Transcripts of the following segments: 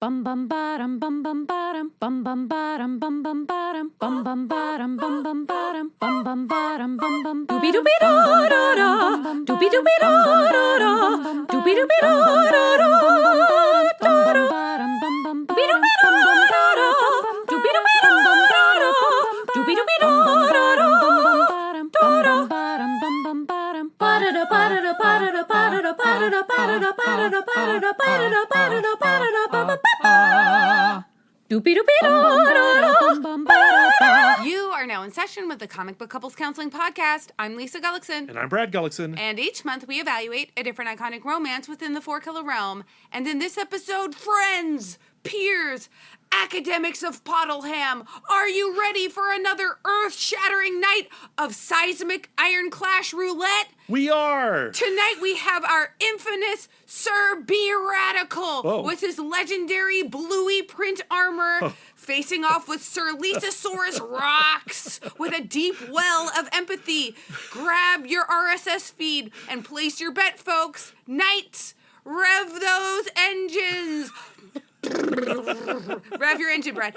Bum bum bottom bum bum bottom bum bum bottom bum bum bottom bum bum bottom bum bum bottom bum bum bottom bum bum doobie doobie da da da doobie doobie da da da doobie doobie da da da bum bum bottom bum bum doobie doobie da da da doobie doobie da da da doobie doobie da da da bum bum bottom bum bum bottom ba da ba da ba da ba da ba da ba da ba da ba da ba da ba da ba da ba da You are now in session with the Comic Book Couples Counseling Podcast. I'm Lisa Gullickson. And I'm Brad Gullickson. And each month we evaluate a different iconic romance within the four-color realm. And in this episode, friends, peers, academics of Pottleham, are you ready for another earth-shattering night of seismic Iron Clash roulette? We are! Tonight we have our infamous Sir B. Radical with his legendary bluey print armor facing off with Sir Lisasaurus Rocks with a deep well of empathy. Grab your RSS feed and place your bet, folks. Knights, rev those engines. Rev your engine, Brad.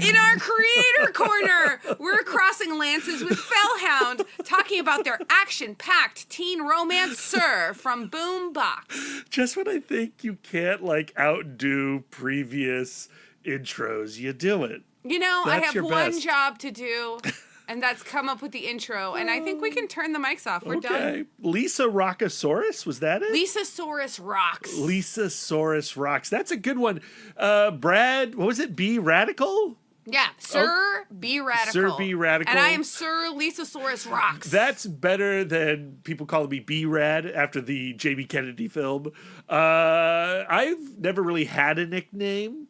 In our creator corner, we're crossing lances with Hound, talking about their action-packed teen romance Sir from Boombox. Just when I think you can't, outdo previous intros, you do it. You know, That's I have your one best. job to do, and that's come up with the intro, and I think we can turn the mics off. We're done. Lisa Rockosaurus, was that it? Lisasaurus Rocks. Lisasaurus Rocks. That's a good one. Brad, what was it? B. Radical? Yeah, Sir B. Radical. Sir B. Radical. And I am Sir Lisasaurus Rocks. That's better than people calling me B-Rad after the J.B. Kennedy film. I've never really had a nickname.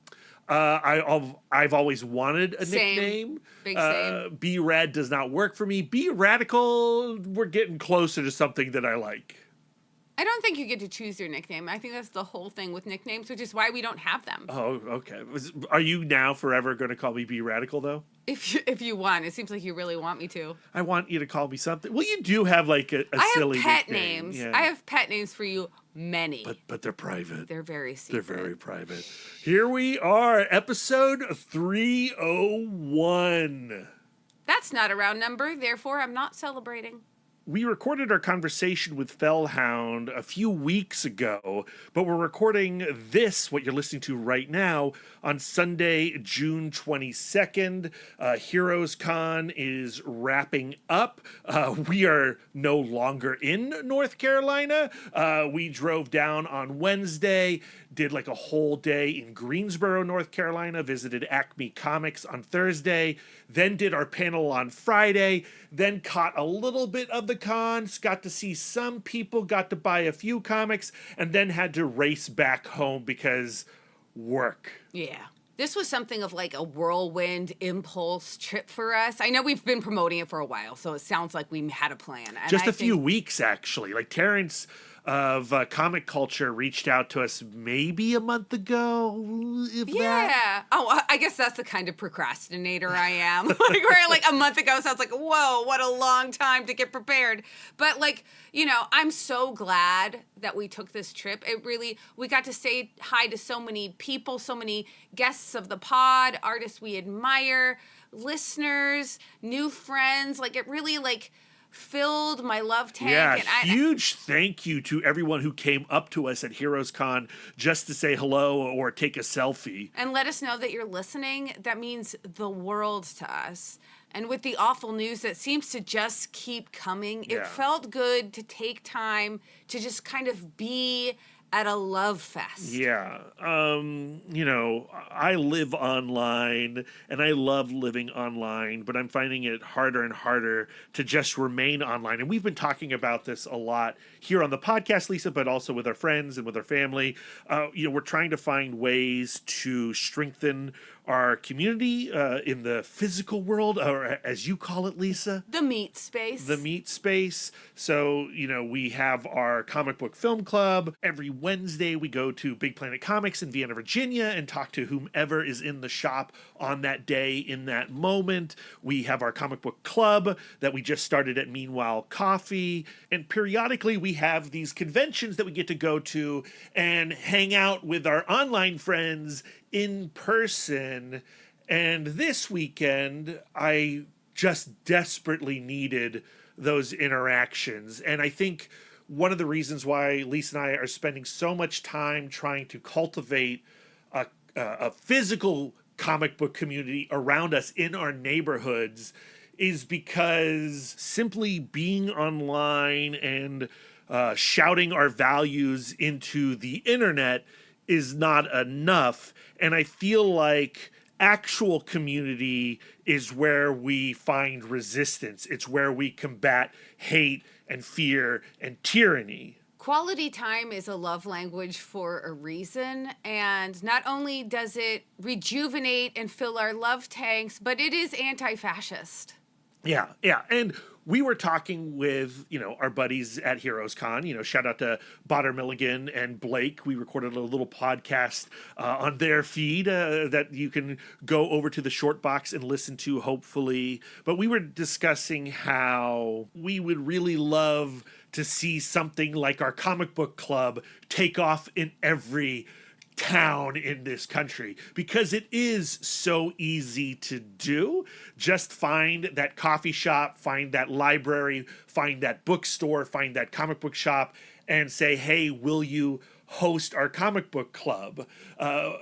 I've always wanted a nickname. Big same. B-Rad does not work for me. B-Radical, we're getting closer to something that I like. I don't think you get to choose your nickname. I think that's the whole thing with nicknames, which is why we don't have them. Oh, okay. Are you now forever going to call me B-Radical, though? If you want. It seems like you really want me to. I want you to call me something. Well, you do have, a silly I have pet nickname. names. Yeah. I have pet names for you, many. But they're private. They're very secret. They're very private. Here we are, episode 301. That's not a round number, therefore I'm not celebrating. We recorded our conversation with Hound a few weeks ago, but we're recording this, what you're listening to right now, on Sunday, June 22nd. Heroes Con is wrapping up. We are no longer in North Carolina. We drove down on Wednesday, did a whole day in Greensboro, North Carolina, visited Acme Comics on Thursday, then did our panel on Friday, then caught a little bit of the cons, got to see some people, got to buy a few comics, and then had to race back home because work. Yeah. This was something of a whirlwind impulse trip for us. I know we've been promoting it for a while, so it sounds like we had a plan. And Just a few weeks, actually. Terrence of Comic Culture reached out to us maybe a month ago, if that. Yeah. Oh, I guess that's the kind of procrastinator I am. Where a month ago sounds like, whoa, what a long time to get prepared. But I'm so glad that we took this trip. We got to say hi to so many people, so many guests of the pod, artists we admire, listeners, new friends. It really filled my love tank. Yeah, and huge thank you to everyone who came up to us at Heroes Con just to say hello or take a selfie. And let us know that you're listening. That means the world to us. And with the awful news that seems to just keep coming, it felt good to take time to just kind of be at a love fest. Yeah. I live online and I love living online, but I'm finding it harder and harder to just remain online. And we've been talking about this a lot here on the podcast, Lisa, but also with our friends and with our family. We're trying to find ways to strengthen our community in the physical world, or as you call it, Lisa. The meat space. The meat space. So, we have our comic book film club. Every on Wednesday, we go to Big Planet Comics in Vienna, Virginia, and talk to whomever is in the shop on that day, in that moment. We have our comic book club that we just started at Meanwhile Coffee. And periodically, we have these conventions that we get to go to and hang out with our online friends in person. And this weekend, I just desperately needed those interactions. And I think one of the reasons why Lisa and I are spending so much time trying to cultivate a physical comic book community around us in our neighborhoods is because simply being online and shouting our values into the internet is not enough. And I feel like actual community is where we find resistance. It's where we combat hate and fear and tyranny. Quality time is a love language for a reason, and not only does it rejuvenate and fill our love tanks, but it is anti-fascist. Yeah. And we were talking with, our buddies at Heroes Con, shout out to Botter Milligan and Blake. We recorded a little podcast on their feed that you can go over to the short box and listen to, hopefully. But we were discussing how we would really love to see something like our comic book club take off in every town in this country, because it is so easy to do. Just find that coffee shop, find that library, find that bookstore, find that comic book shop, and say, hey, will you host our comic book club?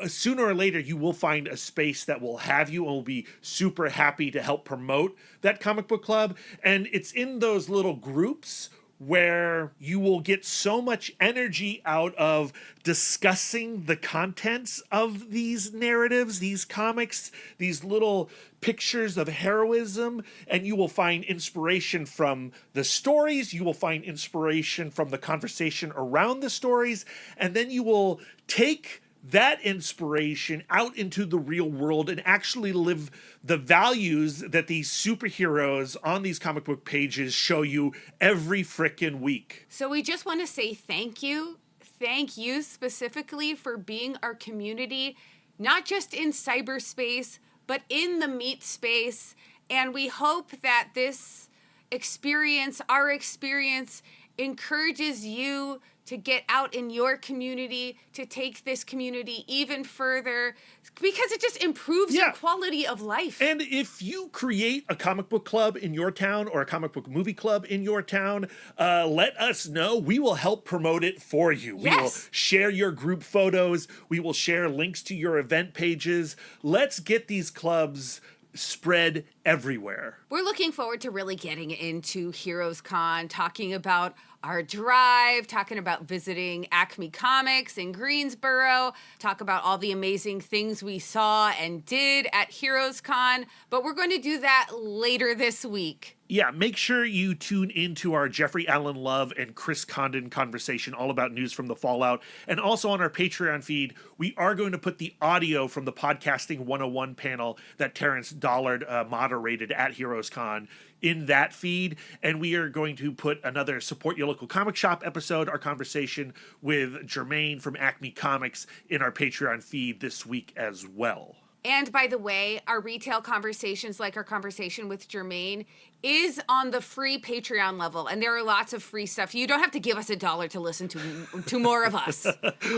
Sooner or later, you will find a space that will have you and will be super happy to help promote that comic book club. And it's in those little groups where you will get so much energy out of discussing the contents of these narratives, these comics, these little pictures of heroism, and you will find inspiration from the stories, you will find inspiration from the conversation around the stories, and then you will take that inspiration out into the real world and actually live the values that these superheroes on these comic book pages show you every frickin' week. So we just want to say thank you. Thank you specifically for being our community, not just in cyberspace, but in the meat space. And we hope that this experience, our experience, encourages you to get out in your community, to take this community even further, because it just improves your quality of life. And if you create a comic book club in your town or a comic book movie club in your town, let us know. We will help promote it for you. Yes. We will share your group photos. We will share links to your event pages. Let's get these clubs spread everywhere. We're looking forward to really getting into Heroes Con, talking about our drive, talking about visiting Acme Comics in Greensboro, talk about all the amazing things we saw and did at Heroes Con, but we're going to do that later this week. Yeah, make sure you tune into our Jeffrey Allen Love and Chris Condon conversation all about news from the Fallout. And also on our Patreon feed, we are going to put the audio from the Podcasting 101 panel that Terrence Dollard moderated at Heroes Con in that feed. And we are going to put another Support Your Local Comic Shop episode, our conversation with Jermaine from Acme Comics, in our Patreon feed this week as well. And by the way, our retail conversations, like our conversation with Jermaine, is on the free Patreon level. And there are lots of free stuff. You don't have to give us $1 to listen to more of us.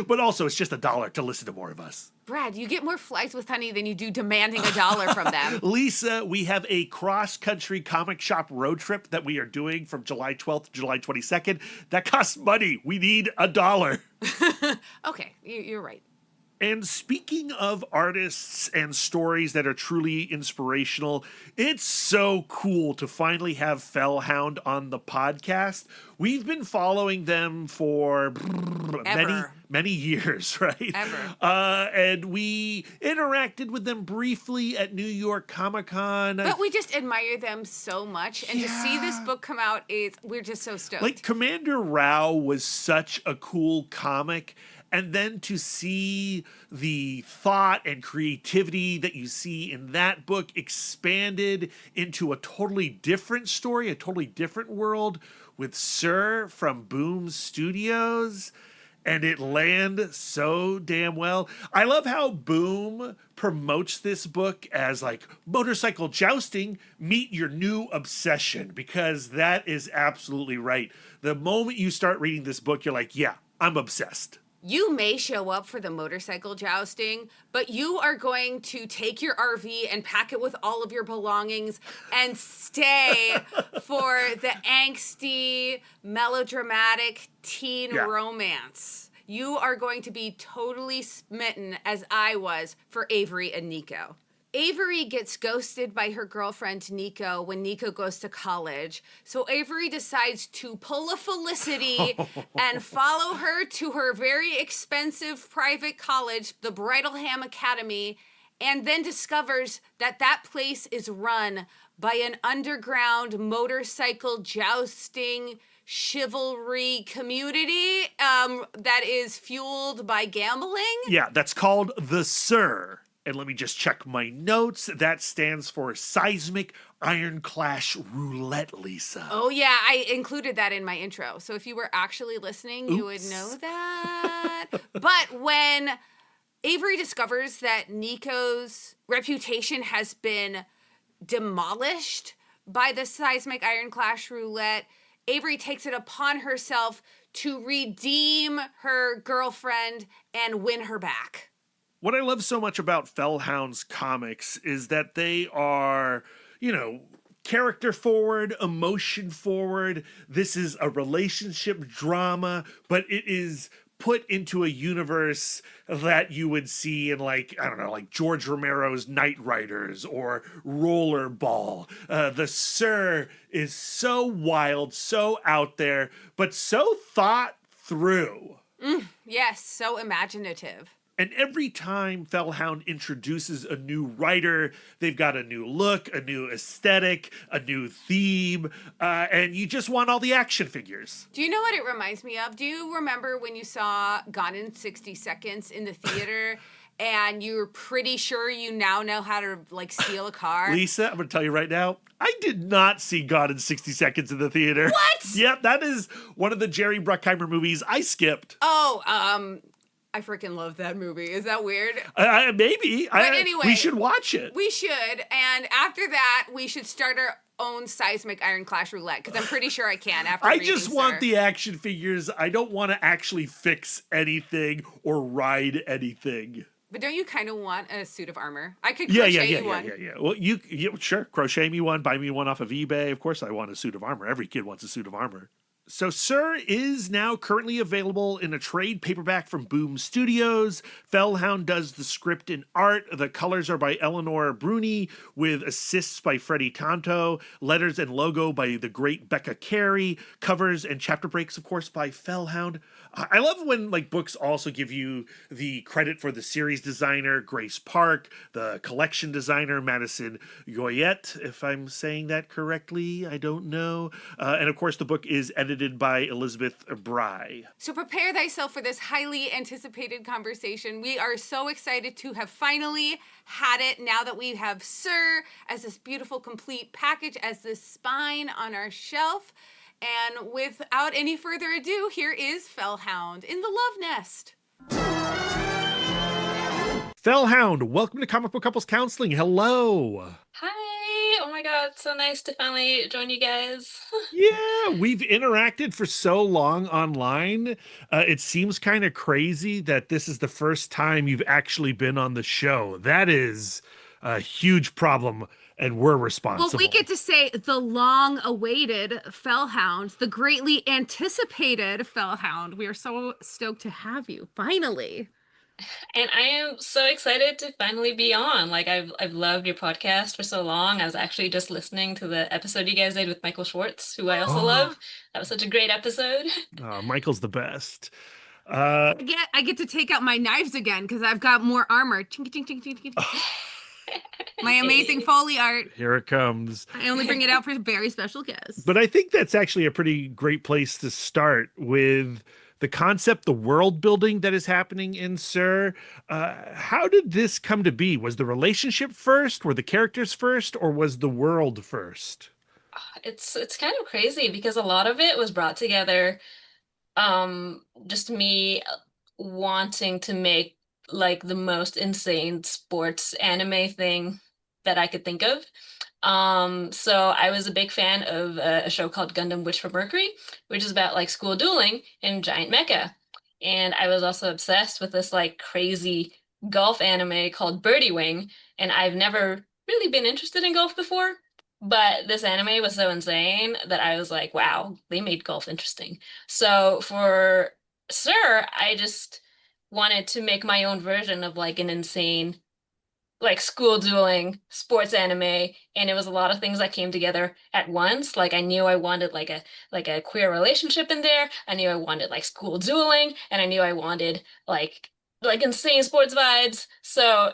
But also, it's just $1 to listen to more of us. Brad, you get more flights with Honey than you do demanding $1 from them. Lisa, we have a cross-country comic shop road trip that we are doing from July 12th to July 22nd. That costs money. We need $1. Okay, you're right. And speaking of artists and stories that are truly inspirational, it's so cool to finally have Hound on the podcast. We've been following them for many years, right? Ever. And we interacted with them briefly at New York Comic Con. But we just admire them so much. And to see this book come out, we're just so stoked. Like, Commander Rao was such a cool comic. And then to see the thought and creativity that you see in that book expanded into a totally different story, a totally different world with S.I.R from Boom Studios. and it lands so damn well. I love how Boom promotes this book as like motorcycle jousting, meet your new obsession, because that is absolutely right. The moment you start reading this book, you're like, yeah, I'm obsessed. You may show up for the motorcycle jousting, but you are going to take your RV and pack it with all of your belongings and stay for the angsty, melodramatic teen romance. You are going to be totally smitten, as I was, for Avery and Nico. Avery gets ghosted by her girlfriend Nico when Nico goes to college. So Avery decides to pull a Felicity and follow her to her very expensive private college, the Bridleham Academy, and then discovers that that place is run by an underground motorcycle jousting chivalry community that is fueled by gambling. Yeah, that's called the S.I.R. And let me just check my notes. That stands for Seismic Iron Clash Roulette, Lisa. Oh, yeah, I included that in my intro. So if you were actually listening, you would know that. But when Avery discovers that Nico's reputation has been demolished by the Seismic Iron Clash Roulette, Avery takes it upon herself to redeem her girlfriend and win her back. What I love so much about Fellhound's comics is that they are, character forward, emotion forward. This is a relationship drama, but it is put into a universe that you would see in like George Romero's Knight Riders or Rollerball. The S.I.R. is so wild, so out there, but so thought through. Yes, so imaginative. And every time Fellhound introduces a new writer, they've got a new look, a new aesthetic, a new theme, and you just want all the action figures. Do you know what it reminds me of? Do you remember when you saw Gone in 60 Seconds in the theater and you were pretty sure you now know how to, steal a car? Lisa, I'm going to tell you right now, I did not see Gone in 60 Seconds in the theater. What? Yep, that is one of the Jerry Bruckheimer movies I skipped. Oh, I freaking love that movie. Is that weird? Maybe. But anyway, we should watch it. We should. And after that, we should start our own Seismic Iron Clash Roulette, because I'm pretty sure I can after I reading just want S.I.R. the action figures. I don't want to actually fix anything or ride anything. But don't you kind of want a suit of armor? I could crochet you one. Yeah. Well, you sure, crochet me one, buy me one off of eBay. Of course I want a suit of armor. Every kid wants a suit of armor. So S.I.R. is now currently available in a trade paperback from Boom Studios. Fellhound does the script and art. The colors are by Eleonora Bruni with assists by Freddie Tanto. Letters and logo by the great Becca Carey. Covers and chapter breaks, of course, by Fellhound. I love when books also give you the credit for the series designer, Grace Park, the collection designer, Madison Goyette, if I'm saying that correctly. I don't know. And of course, the book is edited by Elizabeth Bry. So prepare thyself for this highly anticipated conversation. We are so excited to have finally had it now that we have S.I.R. as this beautiful, complete package, as this spine on our shelf. And without any further ado, here is Fellhound in the Love Nest. Fellhound, welcome to Comic Book Couples Counseling. Hello. Hi. Oh my God. So nice to finally join you guys. Yeah, we've interacted for so long online. It seems kind of crazy that this is the first time you've actually been on the show. That is a huge problem, and we're responsible. Well, we get to say the long-awaited Fellhound, the greatly anticipated Fellhound. We are so stoked to have you, finally. And I am so excited to finally be on. I've loved your podcast for so long. I was actually just listening to the episode you guys did with Michael Schwartz, who I also love. That was such a great episode. Michael's the best. I get to take out my knives again because I've got more armor. Chink, chink, chink, chink, chink. My amazing Foley art. Here it comes. I only bring it out for very special guests. But I think that's actually a pretty great place to start with the concept, the world building that is happening in S.I.R. How did this come to be? Was the relationship first? Were the characters first? Or was the world first? It's kind of crazy because a lot of it was brought together Just me wanting to make like the most insane sports anime thing that I could think of. So I was a big fan of a show called Gundam Witch from Mercury, which is about like school dueling and giant mecha. And I was also obsessed with this like crazy golf anime called Birdie Wing, and I've never really been interested in golf before, but this anime was so insane that I was like, wow, they made golf interesting. So for Sir, I just wanted to make my own version of like an insane like school dueling sports anime, and it was a lot of things that came together at once. Like I knew I wanted like a queer relationship in there. I knew I wanted like school dueling, and I knew I wanted like insane sports vibes. So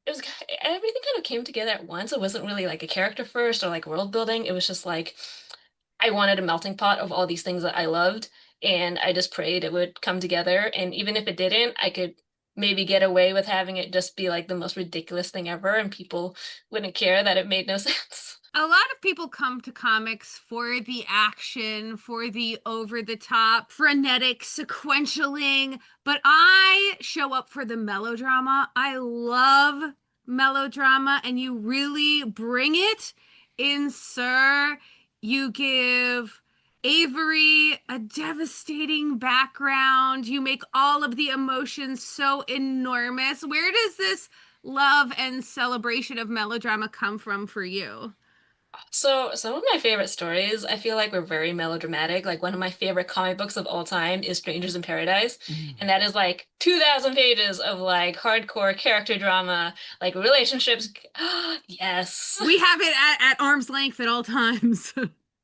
it was everything kind of came together at once. It wasn't really like a character first or like world building. It was just like I wanted a melting pot of all these things that I loved, and I just prayed it would come together. And even if it didn't, I could maybe get away with having it just be like the most ridiculous thing ever, and people wouldn't care that it made no sense. A lot of people come to comics for the action, for the over the top, frenetic sequentialing, but I show up for the melodrama. I love melodrama, and you really bring it in, Sir. You give Avery a devastating background. You make all of the emotions so enormous. Where does this love and celebration of melodrama come from for you? So some of my favorite stories, I feel like were very melodramatic. Like one of my favorite comic books of all time is Strangers in Paradise, and that is like 2,000 pages of like hardcore character drama, like relationships. Yes. We have it at arm's length at all times.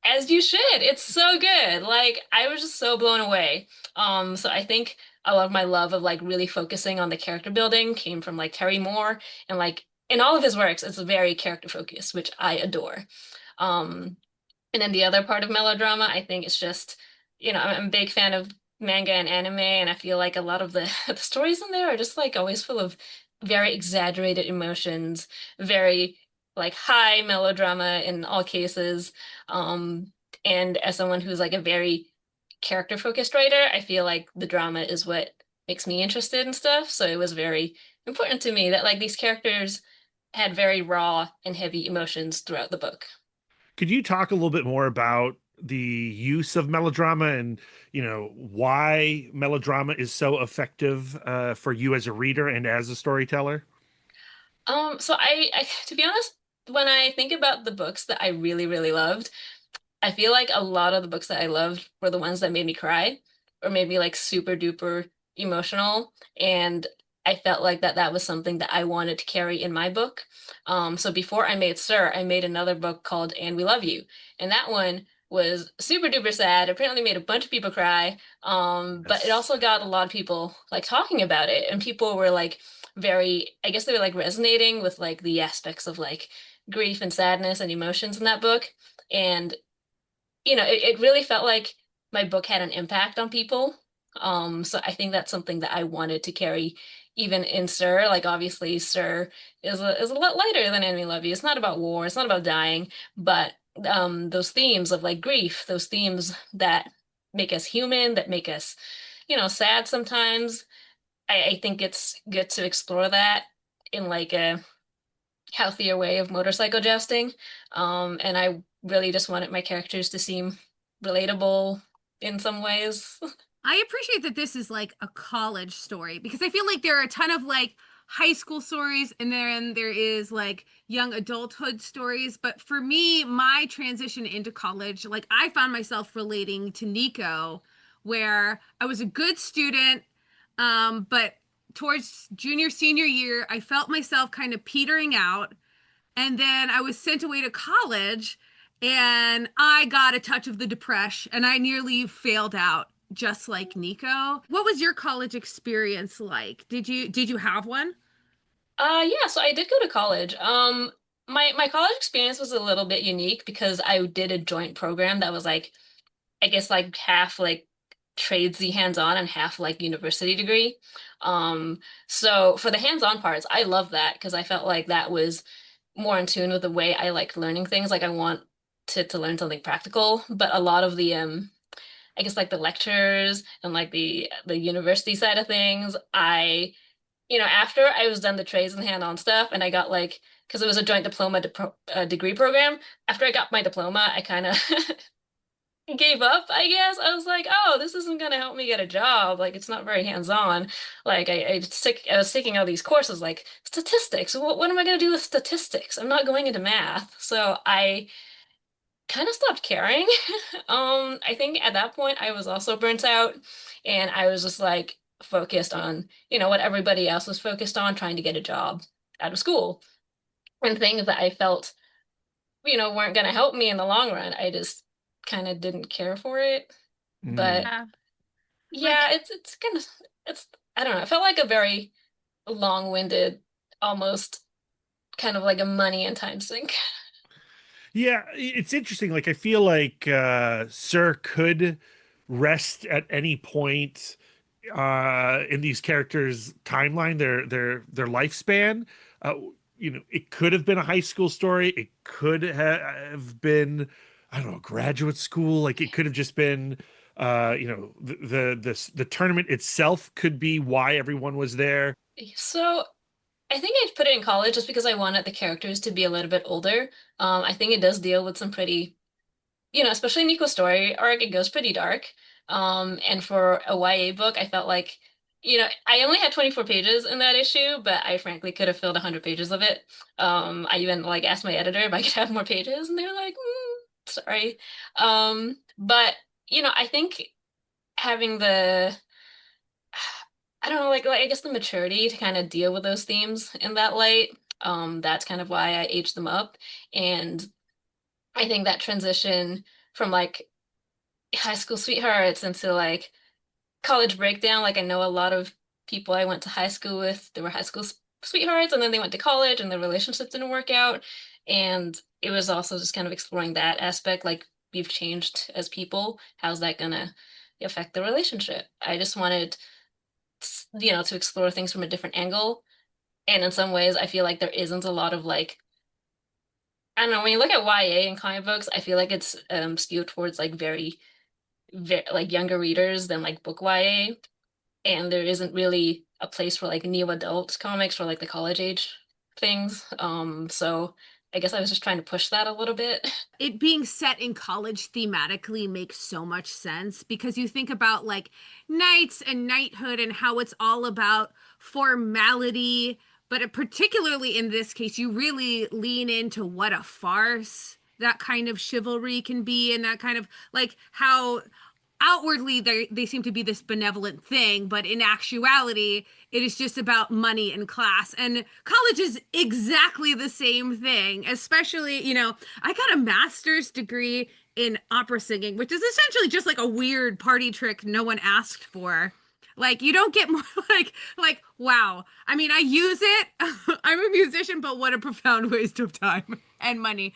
As you should. It's so good. Like I was just so blown away. So I think a lot of my love of like really focusing on the character building came from like Terry Moore, and like in all of his works, it's very character focused, which I adore. Um, and then the other part of melodrama, I think it's just, I'm a big fan of manga and anime, and I feel like a lot of the, the stories in there are just like always full of very exaggerated emotions, very like high melodrama in all cases. Um, and as someone who's like a very character focused writer, I feel like the drama is what makes me interested in stuff. So it was very important to me that like these characters had very raw and heavy emotions throughout the book. Could you talk a little bit more about the use of melodrama and, why melodrama is so effective for you as a reader and as a storyteller? So I to be honest, when I think about the books that I really, really loved, I feel like a lot of the books that I loved were the ones that made me cry or made me like super duper emotional. And I felt like that was something that I wanted to carry in my book. So before I made Sir, I made another book called And We Love You. And that one was super duper sad. Apparently made a bunch of people cry. But it Yes. also got a lot of people like talking about it. And people were like very, I guess they were like resonating with like the aspects of like grief and sadness and emotions in that book. And it really felt like my book had an impact on people. So I think that's something that I wanted to carry even in Sir. Like obviously Sir is a lot lighter than Enemy Love You. It's not about war, it's not about dying, but those themes of like grief, those themes that make us human, that make us, sad sometimes. I think it's good to explore that in like a healthier way of motorcycle jousting. And I really just wanted my characters to seem relatable in some ways. I appreciate that this is like a college story because I feel like there are a ton of like high school stories and then there is like young adulthood stories. But for me, my transition into college, like I found myself relating to Nico, where I was a good student, but towards junior, senior year, I felt myself kind of petering out. And then I was sent away to college and I got a touch of the depression and I nearly failed out just like Nico. What was your college experience like? Did you have one? Yeah, so I did go to college. My college experience was a little bit unique because I did a joint program that was like, I guess like half like tradesy hands-on and half like university degree. Um, so for the hands-on parts, I love that because I felt like that was more in tune with the way I like learning things. Like I want to learn something practical, but a lot of I guess like the lectures and like the university side of things, after I was done the trades and hand-on stuff, and I got like, because it was a joint diploma degree program. After I got my diploma, I kind of gave up, I guess. I was like, oh, this isn't gonna help me get a job. Like, it's not very hands-on. Like, I was taking all these courses, like statistics. What am I gonna do with statistics? I'm not going into math. So I kind of stopped caring. I think at that point I was also burnt out, and I was just like focused on, what everybody else was focused on, trying to get a job out of school. And things that I felt, weren't gonna help me in the long run. I just kind of didn't care for it. But Yeah. yeah, it's kind of it's I don't know. It felt like a very long-winded, almost kind of like a money and time sink. Yeah, it's interesting. Like I feel like Sir could rest at any point in these characters' timeline, their lifespan. Uh, it could have been a high school story. It could have been, I don't know, graduate school. Like it could have just been, the tournament itself could be why everyone was there. So I think I'd put it in college just because I wanted the characters to be a little bit older. I think it does deal with some pretty, especially Nico's story arc, it goes pretty dark. And for a YA book, I felt like, I only had 24 pages in that issue, but I frankly could have filled 100 pages of it. I even like asked my editor if I could have more pages, and they were like, sorry. But I think having I don't know, like I guess the maturity to kind of deal with those themes in that light, that's kind of why I aged them up. And I think that transition from like high school sweethearts into like college breakdown, like I know a lot of people I went to high school with, they were high school sweethearts, and then they went to college and the relationships didn't work out. And it was also just kind of exploring that aspect, like we've changed as people. How's that gonna affect the relationship? I just wanted, to explore things from a different angle. And in some ways, I feel like there isn't a lot of like, I don't know, when you look at YA and comic books, I feel like it's skewed towards like very like younger readers than like book YA. And there isn't really a place for like neo adult comics for like the college age things. So I guess I was just trying to push that a little bit. It being set in college thematically makes so much sense because you think about like knights and knighthood and how it's all about formality, but particularly in this case, you really lean into what a farce that kind of chivalry can be, and that kind of like how outwardly they seem to be this benevolent thing, but in actuality it is just about money and class. And college is exactly the same thing, especially, I got a master's degree in opera singing, which is essentially just like a weird party trick no one asked for. Like you don't get more like wow. I mean, I use it. I'm a musician, but what a profound waste of time and money.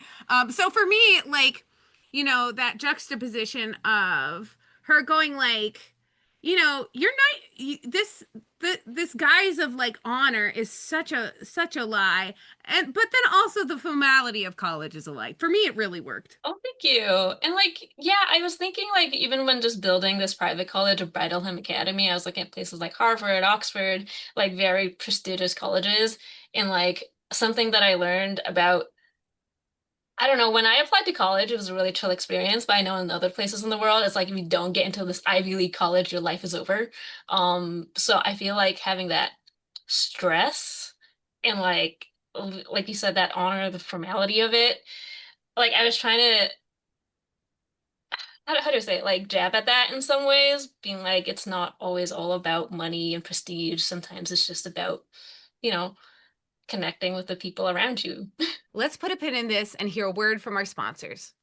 So for me, like, that juxtaposition of her going like, you're not this guise of like honor is such a lie, but then also the formality of college is a lie. For me, it really worked. Oh, thank you. And like, yeah, I was thinking like even when just building this private college of Bridalham Academy, I was looking at places like Harvard, Oxford, like very prestigious colleges. And like something that I learned about, I don't know, when I applied to college, it was a really chill experience, but I know in other places in the world, it's like if you don't get into this Ivy League college, your life is over. So I feel like having that stress and like you said, that honor, the formality of it, like I was trying to, how do I say it, like jab at that in some ways, being like, it's not always all about money and prestige. Sometimes it's just about, you know, connecting with the people around you. Let's put a pin in this and hear a word from our sponsors.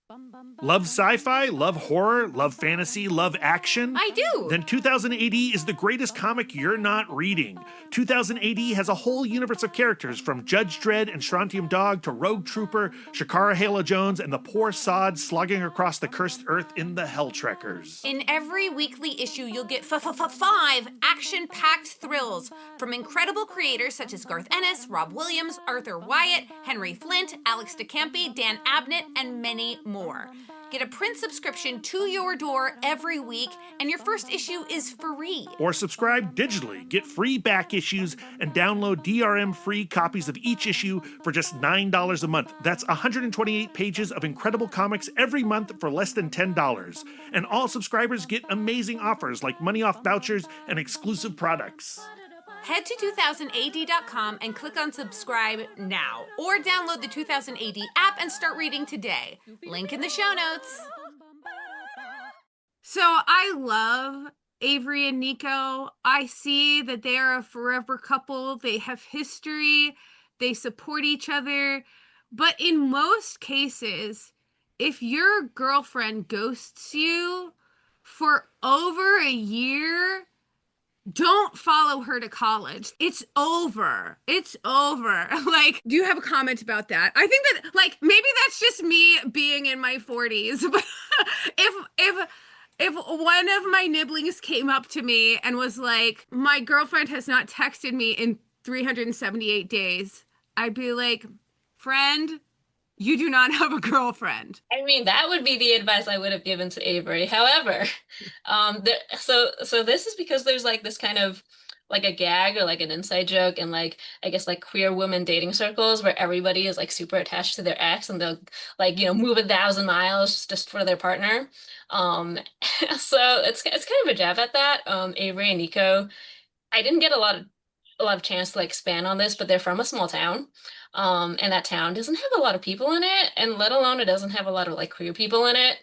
Love sci-fi, love horror, love fantasy, love action? I do. Then 2000 AD is the greatest comic you're not reading. 2000 AD has a whole universe of characters from Judge Dredd and Strontium Dog to Rogue Trooper, Shakara Halo Jones, and the poor sod slogging across the cursed earth in the Helltrekkers. In every weekly issue, you'll get 5 action-packed thrills from incredible creators such as Garth Ennis, Rob Williams, Arthur Wyatt, Henry Flint, Alex DeCampi, Dan Abnett, and many more. more. Get a print subscription to your door every week, and your first issue is free. Or subscribe digitally. Get free back issues and download DRM-free copies of each issue for just $9 a month. That's 128 pages of incredible comics every month for less than $10. And all subscribers get amazing offers like money off vouchers and exclusive products. Head to 2000AD.com and click on subscribe now, or download the 2000AD app and start reading today. Link in the show notes. So I love Avery and Nico. I see that they are a forever couple. They have history. They support each other. But in most cases, if your girlfriend ghosts you for over a year, don't follow her to college. It's over. It's over. Like, do you have a comment about that? I think that, like, maybe that's just me being in my 40s. But if one of my nibblings came up to me and was like, my girlfriend has not texted me in 378 days, I'd be like, friend, you do not have a girlfriend. I mean, that would be the advice I would have given to Avery. However, so this is because there's like this kind of like a gag or like an inside joke and like I guess like queer women dating circles where everybody is like super attached to their ex and they'll like move 1,000 miles just for their partner. So it's kind of a jab at that. Avery and Nico, I didn't get a lot of chance to like expand on this, but they're from a small town. And that town doesn't have a lot of people in it, and let alone it doesn't have a lot of like queer people in it.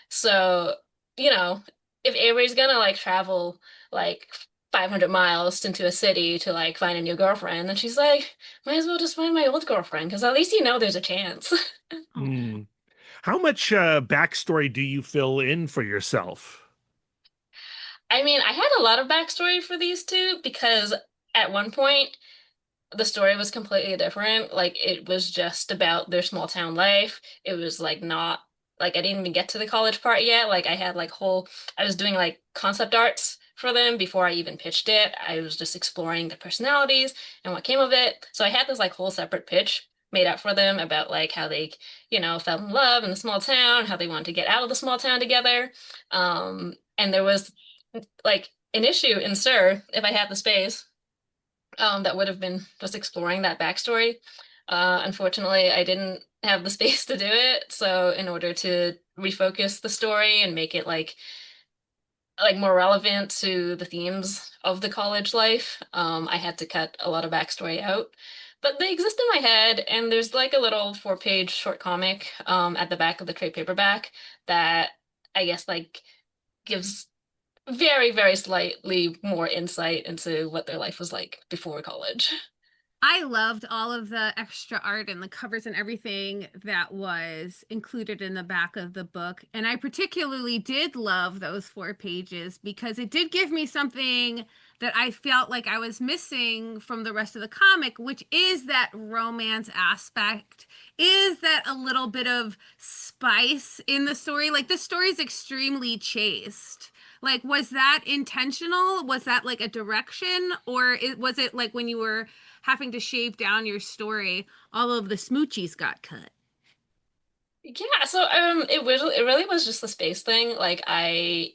So, if Avery's gonna like travel like 500 miles into a city to like find a new girlfriend, then she's like, might as well just find my old girlfriend, because at least there's a chance. How much backstory do you fill in for yourself? I mean, I had a lot of backstory for these two because at one point, the story was completely different. Like it was just about their small town life. It was like not like I didn't even get to the college part yet. Like I had I was doing like concept arts for them before I even pitched it. I was just exploring the personalities and what came of it. So I had this like whole separate pitch made up for them about like how they, fell in love in the small town, how they wanted to get out of the small town together. And there was like an issue in S.I.R, if I had the space, that would have been just exploring that backstory. Unfortunately, I didn't have the space to do it. So in order to refocus the story and make it like more relevant to the themes of the college life, I had to cut a lot of backstory out. But they exist in my head, and there's like a little 4-page short comic at the back of the trade paperback that I guess like gives very, very slightly more insight into what their life was like before college. I loved all of the extra art and the covers and everything that was included in the back of the book. And I particularly did love those 4 pages because it did give me something that I felt like I was missing from the rest of the comic, which is that romance aspect, is that a little bit of spice in the story. Like the story is extremely chaste. Like, was that intentional? Was that like a direction? Or was it like when you were having to shave down your story, all of the smoochies got cut? Yeah, so it really was just the space thing. Like I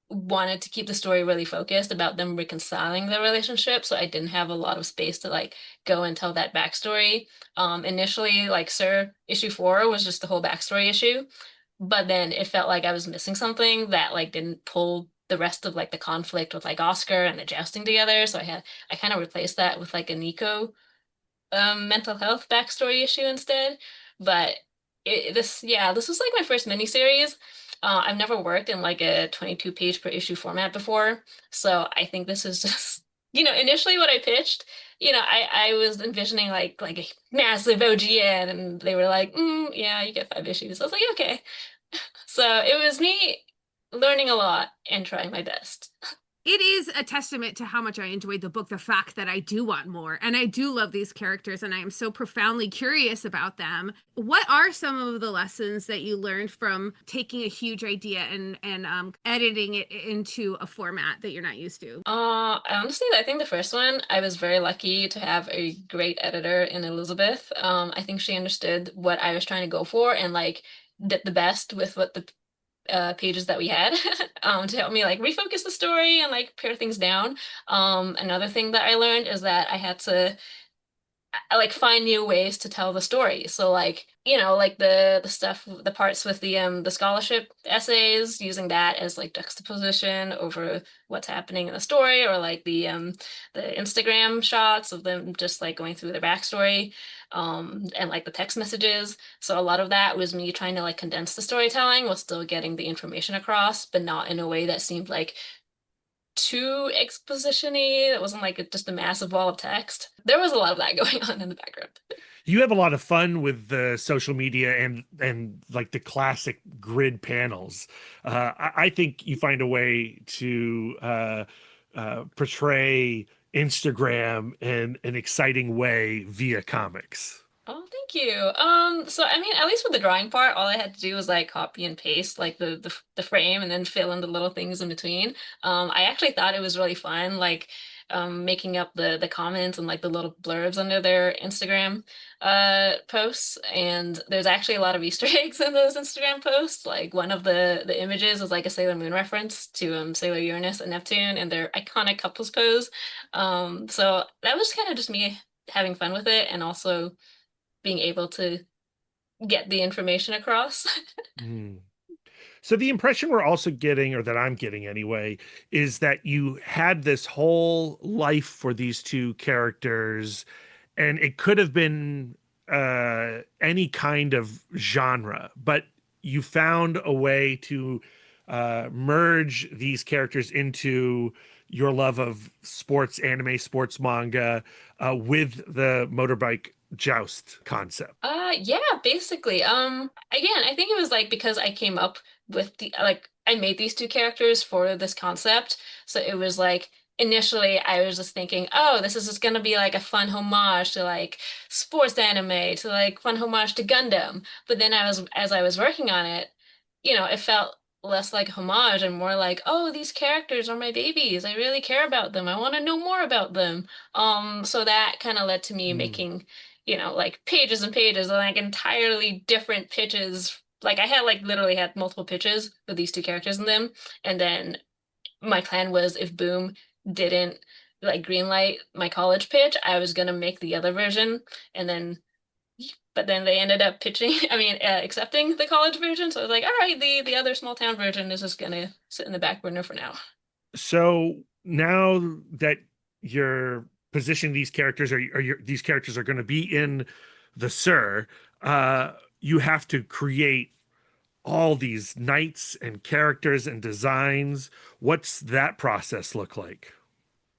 wanted to keep the story really focused about them reconciling their relationship, so I didn't have a lot of space to like go and tell that backstory. Initially, like S.I.R issue 4 was just the whole backstory issue, but then it felt like I was missing something that like didn't pull the rest of like the conflict with like Oscar and the jousting together. So I kind of replaced that with like a Nico mental health backstory issue instead. But this was like my first miniseries. I've never worked in like a 22 page per issue format before. So I think this is just, initially what I pitched, I was envisioning like a massive OGN, and they were like, yeah, you get 5 issues. I was like, okay. So it was me learning a lot and trying my best. It is a testament to how much I enjoyed the book, the fact that I do want more. And I do love these characters, and I am so profoundly curious about them. What are some of the lessons that you learned from taking a huge idea and editing it into a format that you're not used to? Honestly, I think the first one, I was very lucky to have a great editor in Elizabeth. I think she understood what I was trying to go for and like did the best with what the pages that we had to help me like refocus the story and like pare things down. Another thing that I learned is that I had to like find new ways to tell the story. So like, like the stuff, the parts with the scholarship essays, using that as like juxtaposition over what's happening in the story, or like the Instagram shots of them just like going through their backstory, and like the text messages. So a lot of that was me trying to like condense the storytelling while still getting the information across, but not in a way that seemed like too exposition-y. It wasn't like just a massive wall of text. There was a lot of that going on in the background. You have a lot of fun with the social media and like the classic grid panels. I think you find a way to portray Instagram in an exciting way via comics. Oh, thank you. So I mean, at least with the drawing part, all I had to do was like copy and paste like the frame and then fill in the little things in between. I actually thought it was really fun, like making up the comments and like the little blurbs under their Instagram posts. And there's actually a lot of Easter eggs in those Instagram posts. Like one of the images is like a Sailor Moon reference to Sailor Uranus and Neptune and their iconic couples pose. So that was kind of just me having fun with it, and also being able to get the information across. Mm. So the impression we're also getting, or that I'm getting anyway, is that you had this whole life for these two characters, and it could have been any kind of genre, but you found a way to merge these characters into your love of sports anime, sports manga, with the motorbike joust concept. Yeah, basically. Again, I think it was like because I came up with the like I made these two characters for this concept. So it was like initially I was just thinking, oh, this is just gonna be like a fun homage to like sports anime, to like fun homage to Gundam. But then as I was working on it, it felt less like homage and more like, oh, these characters are my babies. I really care about them. I want to know more about them. So that kind of led to me Mm. making, like pages and pages of like entirely different pitches. Like I had like literally had multiple pitches with these two characters in them. And then my plan was if Boom didn't like greenlight my college pitch, I was gonna make the other version, and then but then they ended up pitching, accepting the college version. So I was like, all right, the other small town version is just gonna sit in the back burner for now. So now that you're positioning these characters, these characters are going to be in the S.I.R, you have to create all these knights and characters and designs. What's that process look like?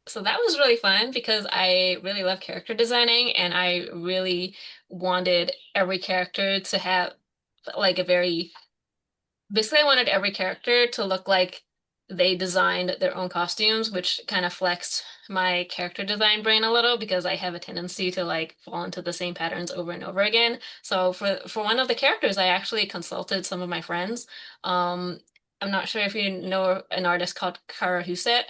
So that was really fun because I really love character designing, and I really wanted every character to have like a very basically I wanted every character to look like they designed their own costumes, which kind of flexed my character design brain a little because I have a tendency to like fall into the same patterns over and over again. So for one of the characters, I actually consulted some of my friends. Um, I'm not sure if you know an artist called Kara Huset,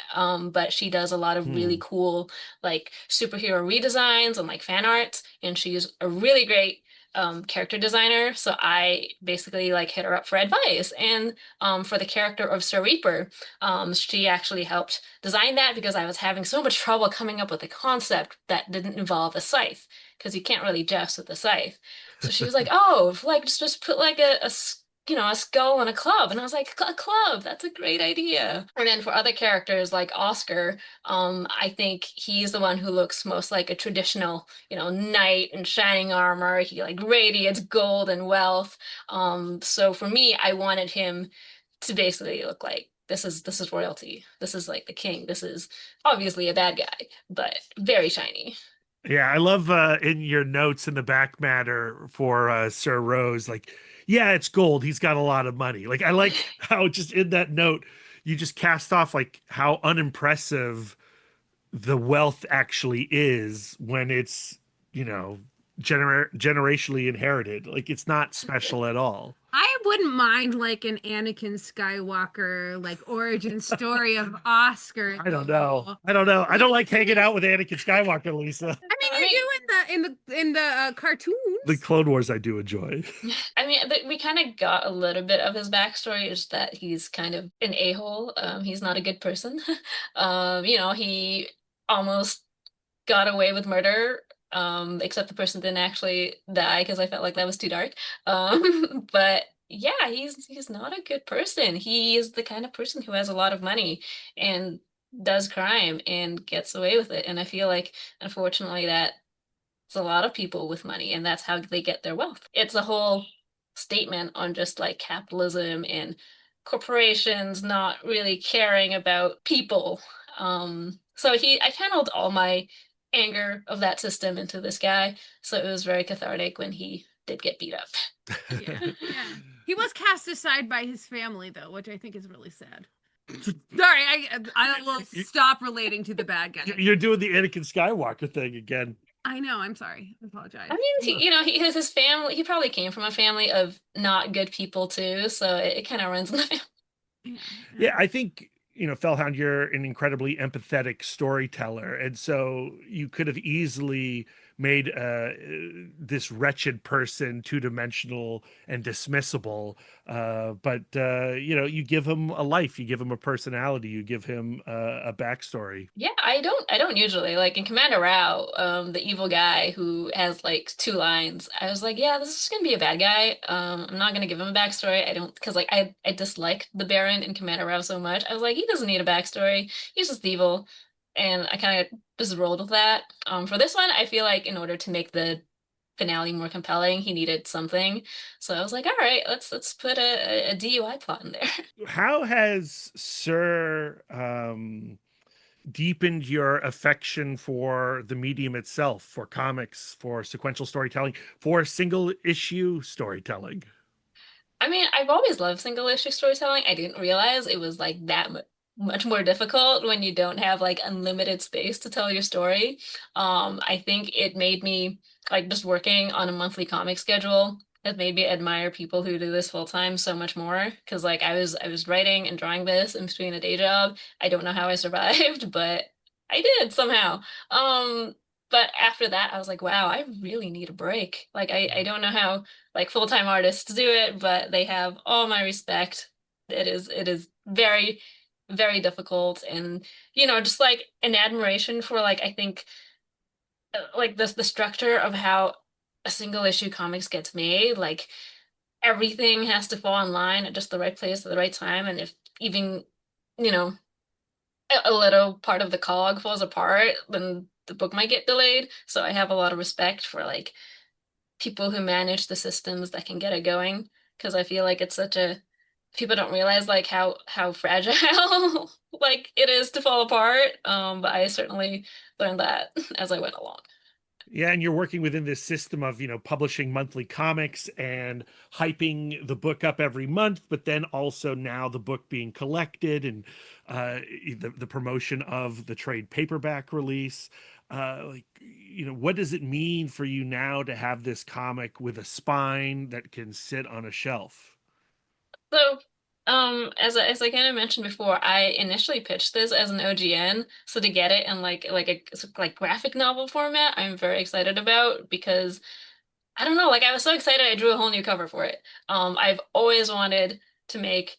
but she does a lot of really Hmm. cool like superhero redesigns and like fan art, and she's a really great character designer. So I basically like hit her up for advice. And for the character of Sir Reaper, she actually helped design that because I was having so much trouble coming up with a concept that didn't involve a scythe, because you can't really joust with a scythe. So she was like, "Oh, like just put like a skull and a club." And I was like, "A club, that's a great idea." And then for other characters like Oscar, I think he's the one who looks most like a traditional, knight in shining armor. He like radiates gold and wealth. So for me, I wanted him to basically look like this is royalty. This is like the king. This is obviously a bad guy, but very shiny. Yeah, I love in your notes in the back matter for Sir Rose, like, yeah, it's gold. He's got a lot of money. Like, I like how just in that note, you just cast off like how unimpressive the wealth actually is when it's, you know, generationally inherited. Like it's not special at all. I wouldn't mind like an Anakin Skywalker like origin story of Oscar. I don't know. I don't know. I don't like hanging out with Anakin Skywalker, Lisa. I mean, I you mean, do in the cartoons. The Clone Wars I do enjoy. I mean, we kind of got a little bit of his backstory, is that he's kind of an a-hole. He's not a good person. He almost got away with murder, except the person didn't actually die because I felt like that was too dark. But yeah, he's not a good person. He is the kind of person who has a lot of money and does crime and gets away with it. And I feel like, unfortunately, that it's a lot of people with money, and that's how they get their wealth. It's a whole statement on just like capitalism and corporations not really caring about people. So I channeled all my anger of that system into this guy. So it was very cathartic when he did get beat up. Yeah. He was cast aside by his family though, which I think is really sad. Sorry, I will stop relating to the bad guy. You're doing the Anakin Skywalker thing again. I know. I'm sorry. I apologize. I mean, his family. He probably came from a family of not good people too, so it kind of runs in the family. Yeah, I think Fellhound, you're an incredibly empathetic storyteller, and so you could have easily made this wretched person two-dimensional and dismissible, but you give him a life, you give him a personality, you give him a backstory. Yeah, I don't usually, like in Commander Rao, the evil guy who has like 2 lines. I was like, yeah, this is gonna be a bad guy. I'm not gonna give him a backstory. I don't, because like I dislike the Baron in Commander Rao so much. I was like, he doesn't need a backstory. He's just evil. And I kind of just rolled with that. For this one, I feel like in order to make the finale more compelling, he needed something. So I was like, all right, let's put a DUI plot in there. How has Sir deepened your affection for the medium itself, for comics, for sequential storytelling, for single issue storytelling? I mean, I've always loved single issue storytelling. I didn't realize it was like that much more difficult when you don't have like unlimited space to tell your story. I think it made me like just working on a monthly comic schedule. It made me admire people who do this full time so much more. Because like I was writing and drawing this in between a day job. I don't know how I survived, but I did somehow. But after that, I was like, wow, I really need a break. Like I don't know how like full-time artists do it, but they have all my respect. It is very, very difficult, and just like an admiration for like I think like the structure of how a single issue comics gets made. Like everything has to fall in line at just the right place at the right time, and if even you know a little part of the cog falls apart, then the book might get delayed. So I have a lot of respect for like people who manage the systems that can get it going, because I feel like it's such a people don't realize like how fragile like it is to fall apart. But I certainly learned that as I went along. Yeah, and you're working within this system of, publishing monthly comics and hyping the book up every month, but then also now the book being collected and the promotion of the trade paperback release. What does it mean for you now to have this comic with a spine that can sit on a shelf? So, as I kind of mentioned before, I initially pitched this as an OGN. So to get it in like graphic novel format, I'm very excited about, because I don't know, like I was so excited I drew a whole new cover for it. I've always wanted to make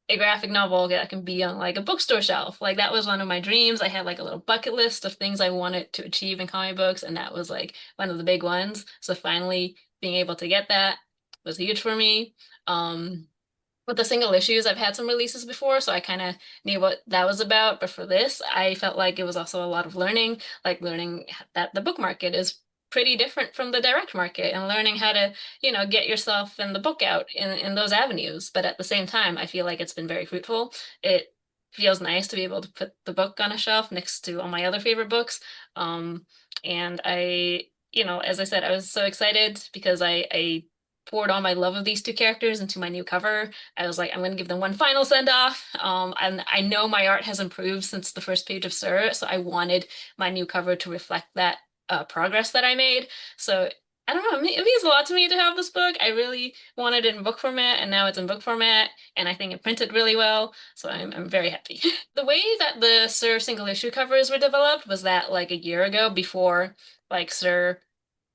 a graphic novel that can be on like a bookstore shelf. Like that was one of my dreams. I had like a little bucket list of things I wanted to achieve in comic books, and that was like one of the big ones. So finally being able to get that was huge for me. With the single issues, I've had some releases before, so I kind of knew what that was about. But for this, I felt like it was also a lot of learning, like learning that the book market is pretty different from the direct market, and learning how to, get yourself and the book out in those avenues. But at the same time, I feel like it's been very fruitful. It feels nice to be able to put the book on a shelf next to all my other favorite books. And as I said, I was so excited because I poured all my love of these two characters into my new cover. I was like, I'm going to give them one final send off. And I know my art has improved since the first page of S.I.R, so I wanted my new cover to reflect that progress that I made. So I don't know. It means a lot to me to have this book. I really wanted it in book format, and now it's in book format, and I think it printed really well. So I'm very happy. The way that the Sir single issue covers were developed was that like a year ago, before like Sir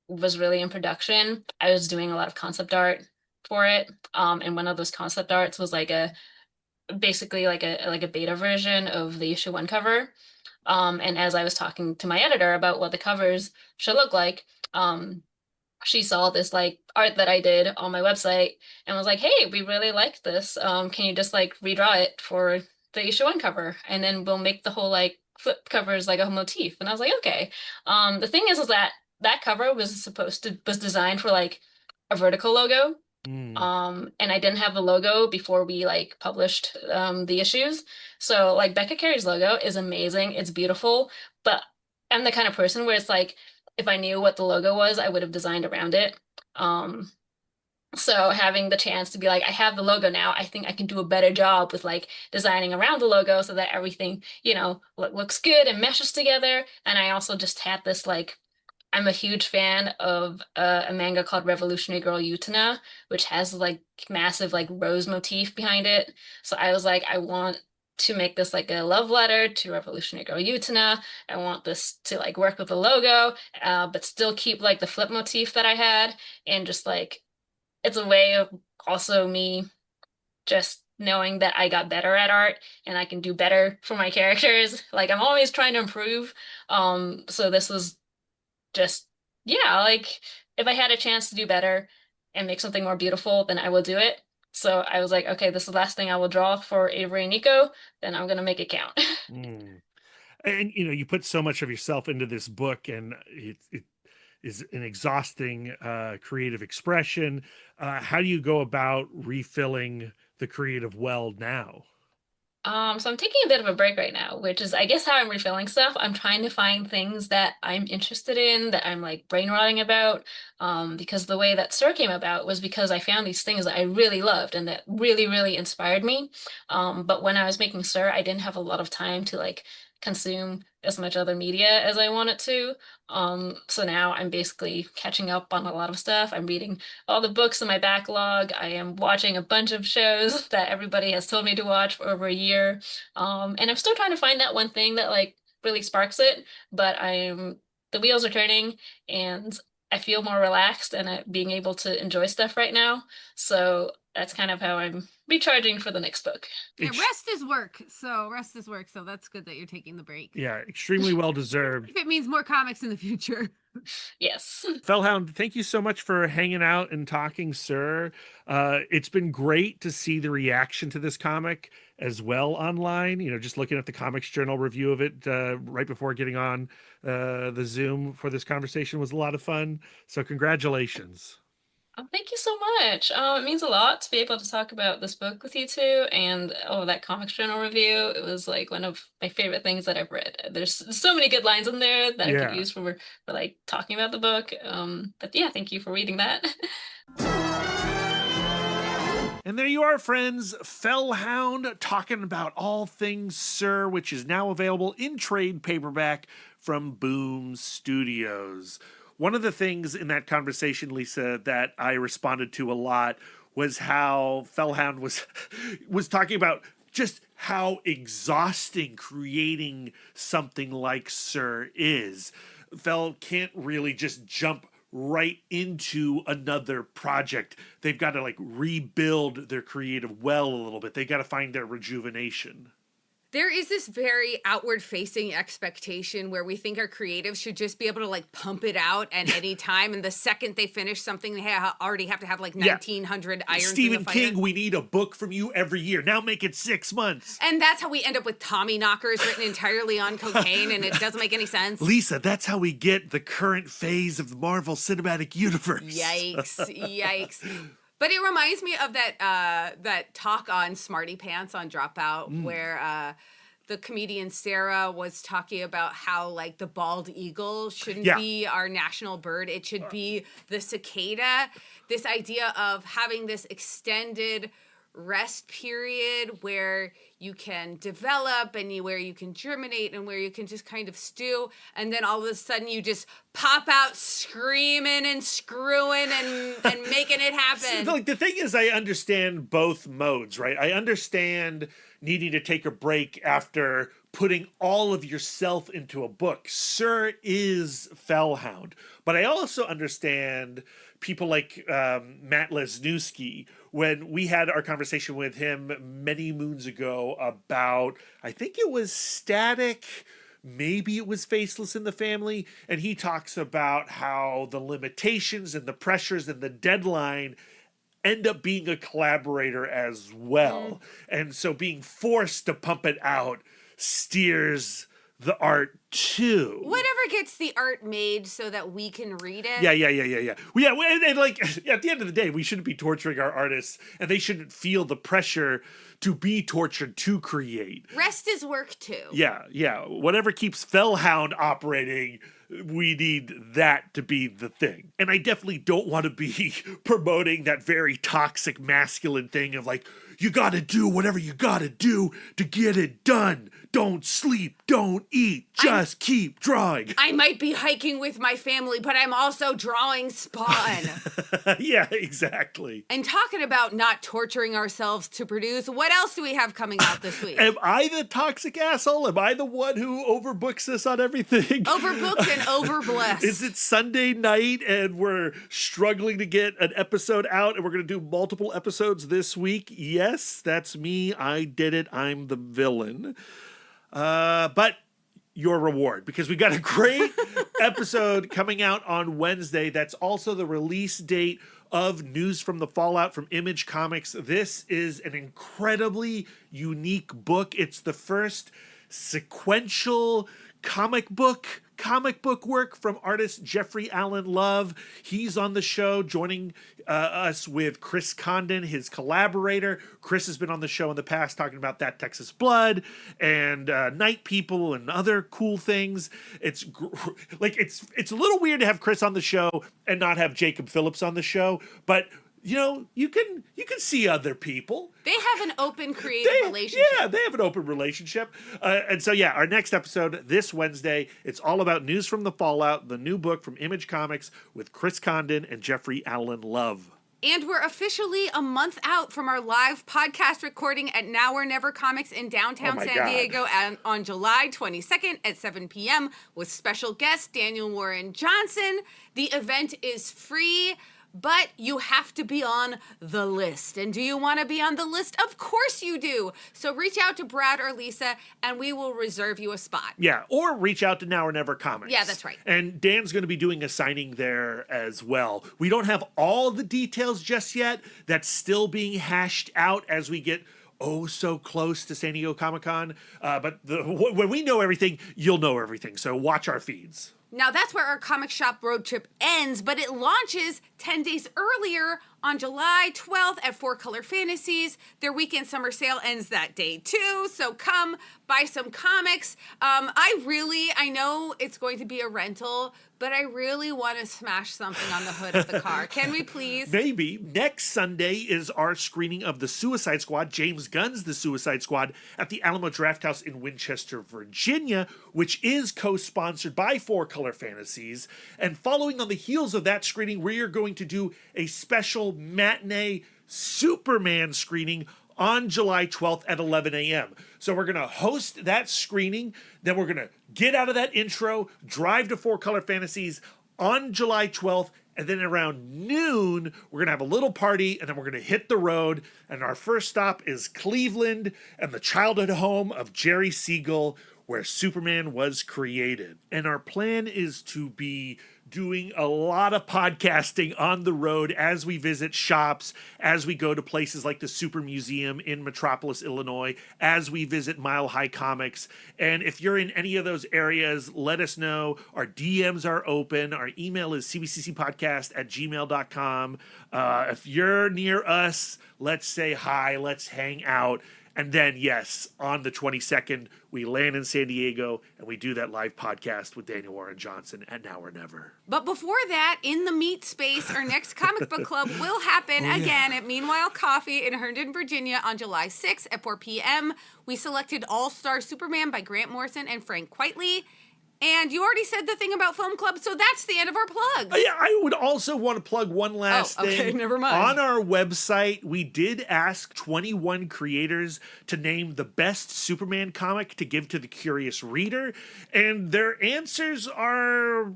was really in production, I was doing a lot of concept art for it. And one of those concept arts was like a basically like a beta version of the issue one cover. And as I was talking to my editor about what the covers should look like, she saw this like art that I did on my website and was like, "Hey, we really like this. Can you just like redraw it for the issue one cover, and then we'll make the whole like flip covers like a motif." And I was like, "Okay." The thing is that that cover was designed for like a vertical logo. Mm. And I didn't have the logo before we like published the issues. So like Becca Carey's logo is amazing. It's beautiful, but I'm the kind of person where it's like if I knew what the logo was, I would have designed around it. Um, so having the chance to be like, I have the logo now, I think I can do a better job with like designing around the logo so that everything, looks good and meshes together. And I also just had this like I'm a huge fan of a manga called Revolutionary Girl Utena, which has like massive like rose motif behind it. So I was like, I want to make this like a love letter to Revolutionary Girl Utena. I want this to like work with the logo, but still keep like the flip motif that I had, and just like it's a way of also me just knowing that I got better at art and I can do better for my characters. Like I'm always trying to improve. So this was just yeah, like if I had a chance to do better and make something more beautiful, then I will do it. So I was like, okay, this is the last thing I will draw for Avery and Nico, then I'm gonna make it count. Mm. And you put so much of yourself into this book, and it is an exhausting creative expression. How do you go about refilling the creative well now? So I'm taking a bit of a break right now, which is, I guess, how I'm refilling stuff. I'm trying to find things that I'm interested in, that I'm like brain rotting about. Because the way that Sir came about was because I found these things that I really loved and that really, really inspired me. But when I was making Sir, I didn't have a lot of time to like consume as much other media as I wanted to. So now I'm basically catching up on a lot of stuff. I'm reading all the books in my backlog. I am watching a bunch of shows that everybody has told me to watch for over a year. And I'm still trying to find that one thing that like really sparks it, but the wheels are turning and I feel more relaxed and being able to enjoy stuff right now. So that's kind of how I'm recharging for the next book. Yeah, rest is work. So rest is work. So that's good that you're taking the break. Yeah, extremely well deserved. If it means more comics in the future. Yes. Fellhound, thank you so much for hanging out and talking, sir. It's been great to see the reaction to this comic as well online. Just looking at the Comics Journal review of it right before getting on the Zoom for this conversation was a lot of fun. So congratulations. Oh, thank you so much. It means a lot to be able to talk about this book with you two and that Comics Journal review. It was like one of my favorite things that I've read. There's so many good lines in there that I could use for like talking about the book. But yeah, thank you for reading that. And there you are, friends. Fellhound talking about all things Sir, which is now available in trade paperback from Boom Studios. One of the things in that conversation, Lisa, that I responded to a lot was how Fellhound was talking about just how exhausting creating something like Sir is. Fell can't really just jump right into another project. They've got to like rebuild their creative well a little bit. They got to find their rejuvenation. There is this very outward facing expectation where we think our creatives should just be able to like pump it out at any time. And the second they finish something, they already have to have like 1,900 irons Stephen in the fire. King, we need a book from you every year. Now make it 6 months. And that's how we end up with Tommy Knockers written entirely on cocaine, and it doesn't make any sense. Lisa, that's how we get the current phase of the Marvel Cinematic Universe. Yikes. But it reminds me of that talk on Smarty Pants on Dropout, where the comedian Sarah was talking about how like the bald eagle shouldn't be our national bird. It should be the cicada. This idea of having this extended rest period where you can develop and where you can germinate and where you can just kind of stew, and then all of a sudden you just pop out screaming and screwing and making it happen. Like, the thing is, I understand both modes, right? I understand needing to take a break after putting all of yourself into a book. S.I.R is Fellhound. But I also understand people like Matt Lesniewski, when we had our conversation with him many moons ago about, I think it was Static, maybe it was Faceless in the Family, and he talks about how the limitations and the pressures and the deadline end up being a collaborator as well. And so being forced to pump it out steers the art too. Whatever gets the art made so that we can read it. Yeah. Well, and like, at the end of the day, we shouldn't be torturing our artists, and they shouldn't feel the pressure to be tortured to create. Rest is work too. Yeah. Whatever keeps Fellhound operating, we need that to be the thing. And I definitely don't want to be promoting that very toxic masculine thing of like, you gotta do whatever you gotta do to get it done. Don't sleep, don't eat, just keep drawing. I might be hiking with my family, but I'm also drawing Spawn. Yeah, exactly. And talking about not torturing ourselves to produce, what else do we have coming out this week? Am I the toxic asshole? Am I the one who overbooks us on everything? Overbooked and overblessed. Is it Sunday night and we're struggling to get an episode out and we're going to do multiple episodes this week? Yes, that's me. I did it. I'm the villain. But your reward, because we got a great episode coming out on Wednesday. That's also the release date of News from the Fallout from Image Comics. This is an incredibly unique book. It's the first sequential comic book work from artist Jeffrey Allen Love. He's on the show joining us with Chris Condon, his collaborator. Chris has been on the show in the past talking about That Texas Blood and Night People and other cool things. It's a little weird to have Chris on the show and not have Jacob Phillips on the show, but you know, you can see other people. They have an open creative relationship. Yeah, they have an open relationship. And so, yeah, our next episode this Wednesday, it's all about News from the Fallout, the new book from Image Comics with Chris Condon and Jeffrey Allen Love. And we're officially a month out from our live podcast recording at Now or Never Comics in downtown San Diego on July 22nd at 7 p.m. with special guest Daniel Warren Johnson. The event is free, but you have to be on the list. And do you want to be on the list? Of course you do. So reach out to Brad or Lisa, and we will reserve you a spot. Yeah, or reach out to Now or Never Comics. Yeah, that's right. And Dan's going to be doing a signing there as well. We don't have all the details just yet. That's still being hashed out as we get so close to San Diego Comic-Con. But when we know everything, you'll know everything. So watch our feeds. Now, that's where our comic shop road trip ends, but it launches 10 days earlier on July 12th at Four Color Fantasies. Their weekend summer sale ends that day, too, so come buy some comics. I know it's going to be a rental, but I really want to smash something on the hood of the car. Can we please? Maybe. Next Sunday is our screening of The Suicide Squad, James Gunn's The Suicide Squad, at the Alamo Drafthouse in Winchester, Virginia, which is co-sponsored by Four Color Fantasies. And following on the heels of that screening, we are going to do a special matinee Superman screening on July 12th at 11 a.m. So we're going to host that screening, then we're going to get out of that intro, drive to Four Color Fantasies on July 12th, and then around noon, we're going to have a little party, and then we're going to hit the road, and our first stop is Cleveland and the childhood home of Jerry Siegel, where Superman was created. And our plan is to be doing a lot of podcasting on the road as we visit shops, as we go to places like the Super Museum in Metropolis, Illinois, as we visit Mile High Comics. And if you're in any of those areas, let us know. Our DMs are open. Our email is cbccpodcast@gmail.com. If you're near us, let's say hi, let's hang out. And then, yes, on the 22nd, we land in San Diego and we do that live podcast with Daniel Warren Johnson at Now or Never. But before that, in the meat space, our next comic book club will happen again at Meanwhile Coffee in Herndon, Virginia on July 6th at 4 p.m. We selected All-Star Superman by Grant Morrison and Frank Quitely. And you already said the thing about Film Club, so that's the end of our plugs. Yeah, I would also want to plug one last thing. Okay, never mind. On our website, we did ask 21 creators to name the best Superman comic to give to the curious reader, and their answers are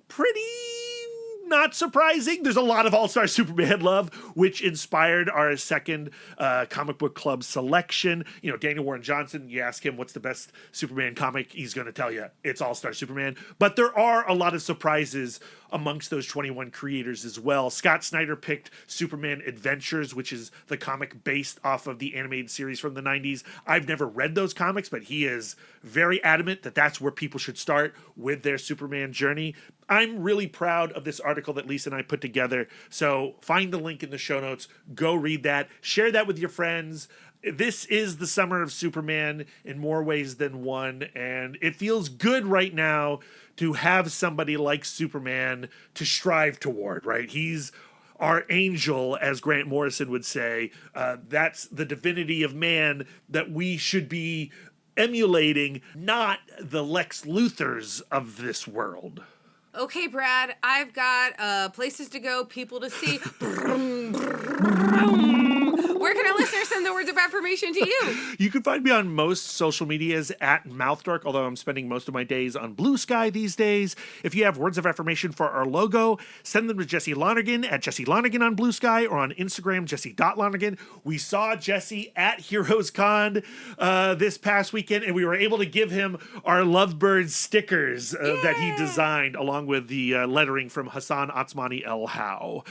pretty not surprising. There's a lot of All-Star Superman love, which inspired our second comic book club selection. You know, Daniel Warren Johnson, you ask him what's the best Superman comic, he's going to tell you it's All-Star Superman. But there are a lot of surprises amongst those 21 creators as well. Scott Snyder picked Superman Adventures, which is the comic based off of the animated series from the 90s. I've never read those comics, but he is very adamant that that's where people should start with their Superman journey. I'm really proud of this article that Lisa and I put together. So find the link in the show notes. Go read that. Share that with your friends. This is the summer of Superman in more ways than one. And it feels good right now to have somebody like Superman to strive toward, right? He's our angel, as Grant Morrison would say. That's the divinity of man that we should be emulating, not the Lex Luthors of this world. Okay, Brad, I've got places to go, people to see. Where can our listeners send their words of affirmation to you? You can find me on most social medias at MouthDark, although I'm spending most of my days on Blue Sky these days. If you have words of affirmation for our logo, send them to Jesse Lonergan at Jesse Lonergan on Blue Sky or on Instagram, Jesse.Lonergan. We saw Jesse at Heroes Con this past weekend, and we were able to give him our Lovebird stickers that he designed, along with the lettering from Hassan Atzmani El How.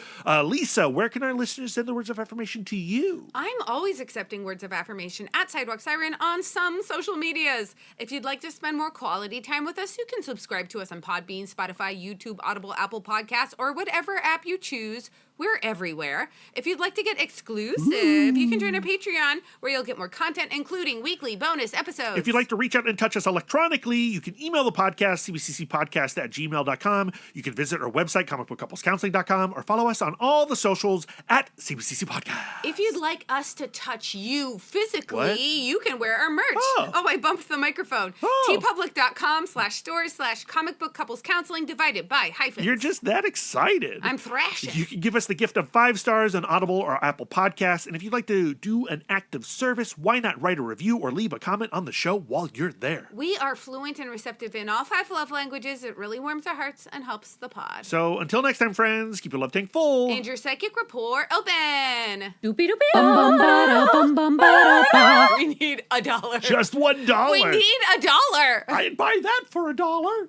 Lisa, where can our listeners send the words of affirmation to you? I'm always accepting words of affirmation at Sidewalk Siren on some social medias. If you'd like to spend more quality time with us, you can subscribe to us on Podbean, Spotify, YouTube, Audible, Apple Podcasts, or whatever app you choose. We're everywhere. If you'd like to get exclusive, you can join our Patreon, where you'll get more content, including weekly bonus episodes. If you'd like to reach out and touch us electronically, you can email the podcast, cbccpodcast@gmail.com. You can visit our website, comicbookcouplescounseling.com, or follow us on all the socials at CBCC Podcast. If you'd like us to touch you physically, What? you can wear our merch. Oh. I bumped the microphone. tpublic.com/stores/comicbookcouplescounseling divided by hyphens. You're just that excited. I'm thrashing. You can give us the gift of 5 stars on Audible or Apple Podcasts. And if you'd like to do an act of service, why not write a review or leave a comment on the show while you're there? We are fluent and receptive in all 5 love languages. It really warms our hearts and helps the pod. So until next time, friends, keep your love tank full. And your psychic rapport open. Doopy doopy bum bum ba bum bum ba ba. We need $1. Just $1. We need $1. I'd buy that for $1.